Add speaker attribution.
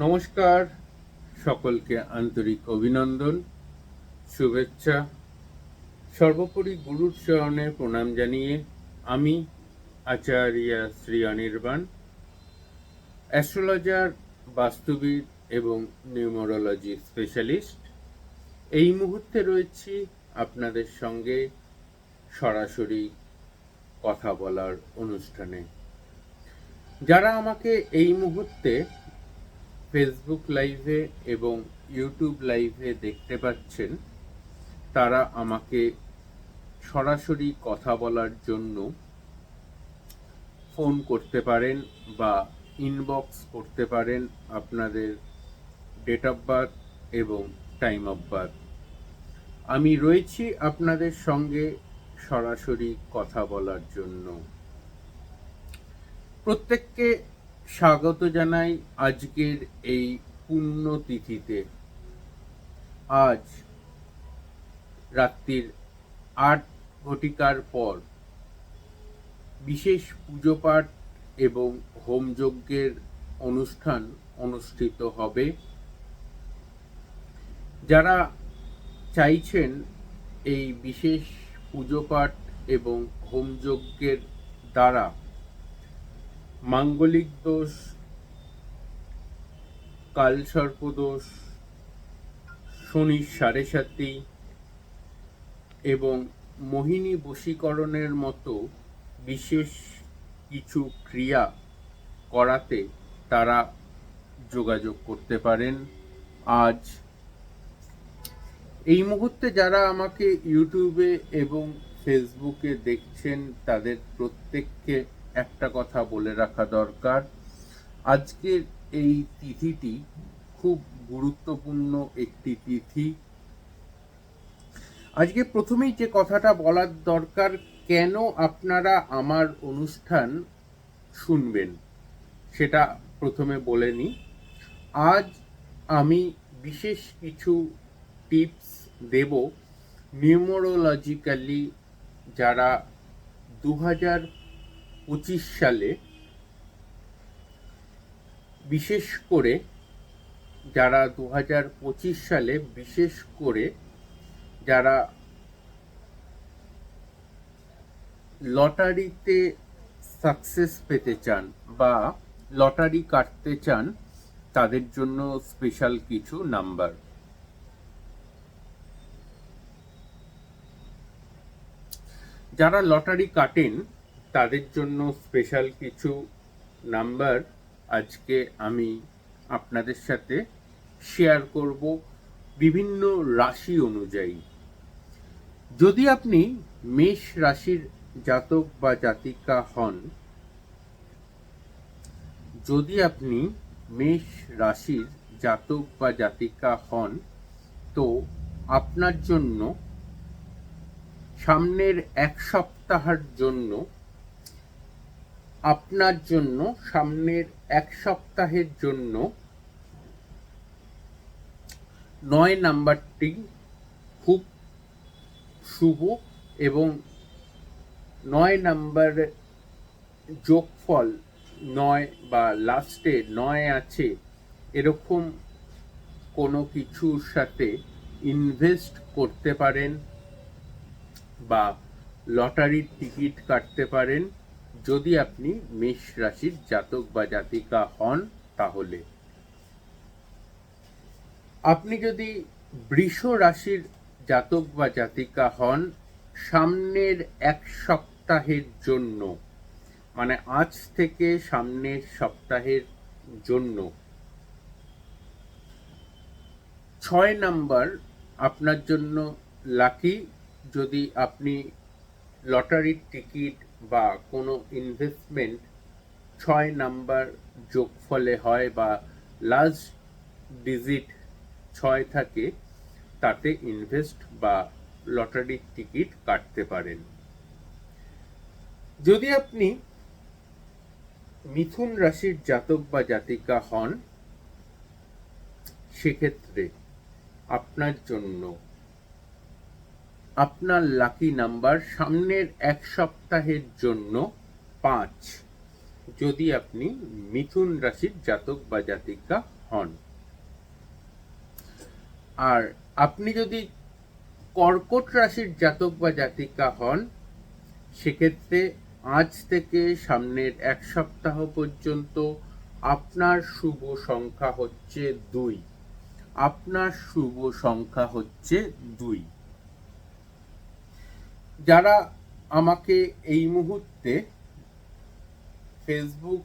Speaker 1: নমস্কার, সকলকে আন্তরিক অভিনন্দন, শুভেচ্ছা। সর্বোপরি গুরুর চরণে প্রণাম জানিয়ে আমি আচার্য শ্রী অনির্বাণ, অ্যাস্ট্রোলজার, বাস্তুবিদ এবং নিউমারোলজি স্পেশালিস্ট, এই মুহূর্তে রয়েছি আপনাদের সঙ্গে সরাসরি কথা বলার অনুষ্ঠানে। যারা আমাকে এই মুহূর্তে ফেসবুক লাইভে এবং ইউটিউব লাইভে দেখতে পাচ্ছেন, তারা আমাকে সরাসরি কথা বলার জন্য ফোন করতে পারেন বা ইনবক্স করতে পারেন আপনাদের ডেট অফ বার্থ এবং টাইম অফ বার্থ। আমি রয়েছি আপনাদের সঙ্গে সরাসরি কথা বলার জন্য। প্রত্যেককে স্বাগত জানাই আজকের এই পুণ্যতিথিতে। আজ রাত্রির ৮ ঘটিকার পর বিশেষ পুজোপাঠ এবং হোমযজ্ঞের অনুষ্ঠান অনুষ্ঠিত হবে। যারা চাইছেন এই বিশেষ পুজোপাঠ এবং হোমযজ্ঞের দ্বারা মাঙ্গলিক দোষ, কালসর্পদোষ, শনির সাড়ে সাতি এবং মোহিনী বশীকরণের মতো বিশেষ কিছু ক্রিয়া করাতে তারা যোগাযোগ করতে পারেন। আজ এই মুহূর্তে যারা আমাকে ইউটিউবে এবং ফেসবুকে দেখছেন, তাদের প্রত্যেককে একটা কথা বলে রাখা দরকার। আজকের এই তিথিটি খুব গুরুত্বপূর্ণ একটি তিথি। আজকে প্রথমেই যে কথাটা বলার দরকার, কেন আপনারা আমার অনুষ্ঠান শুনবেন সেটা প্রথমে বলে নিই। আজ আমি বিশেষ কিছু টিপস দেব নিউমারোলজিক্যালি যারা 2025 সালে, বিশেষ করে যারা 2025 সালে বিশেষ করে যারা লটারিতে সাকসেস পেতে চান বা লটারি কাটতে চান, তাদের জন্য স্পেশাল কিছু নাম্বার। যারা লটারি কাটেন তাদের জন্য স্পেশাল কিছু নাম্বার আজকে আমি আপনাদের সাথে শেয়ার করব বিভিন্ন রাশি অনুযায়ী। যদি আপনি মেষ রাশির জাতক বা জাতিকা হন, তো আপনার জন্য সামনের এক সপ্তাহের জন্য 9 নাম্বারটি খুব শুভ এবং 9 নাম্বারের যোগফল 9 বা লাস্টে 9 আছে এরকম কোনো কিছুর সাথে ইনভেস্ট করতে পারেন বা লটারির টিকিট কাটতে পারেন যদি আপনি মেষ রাশির জাতক বা জাতিকা হন। তাহলে আপনি যদি বৃষ রাশির জাতক বা জাতিকা হন, সামনের এক সপ্তাহের জন্য, মানে আজ থেকে সামনের সপ্তাহের জন্য 6 নাম্বার আপনার জন্য লাকি। যদি আপনি লটারির টিকিট বা কোনো ইনভেস্টমেন্ট 6 নাম্বার যোগফলে হয় বা লাস্ট ডিজিট 6 থাকে, তাতে ইনভেস্ট বা লটারির টিকিট কাটতে পারেন। যদি আপনি মিথুন রাশির জাতক বা জাতিকা হন, সেক্ষেত্রে আপনার জন্য আপনার লাকি নাম্বার সামনের এক সপ্তাহের জন্য 5, যদি আপনি মিথুন রাশির জাতক বা জাতিকা হন। আর আপনি যদি কর্কট রাশির জাতক বা জাতিকা হন, সেক্ষেত্রে আজ থেকে সামনের এক সপ্তাহ পর্যন্ত আপনার শুভ সংখ্যা হচ্ছে 2। আপনার শুভ সংখ্যা হচ্ছে 2। যারা আমাকে এই মুহূর্তে ফেসবুক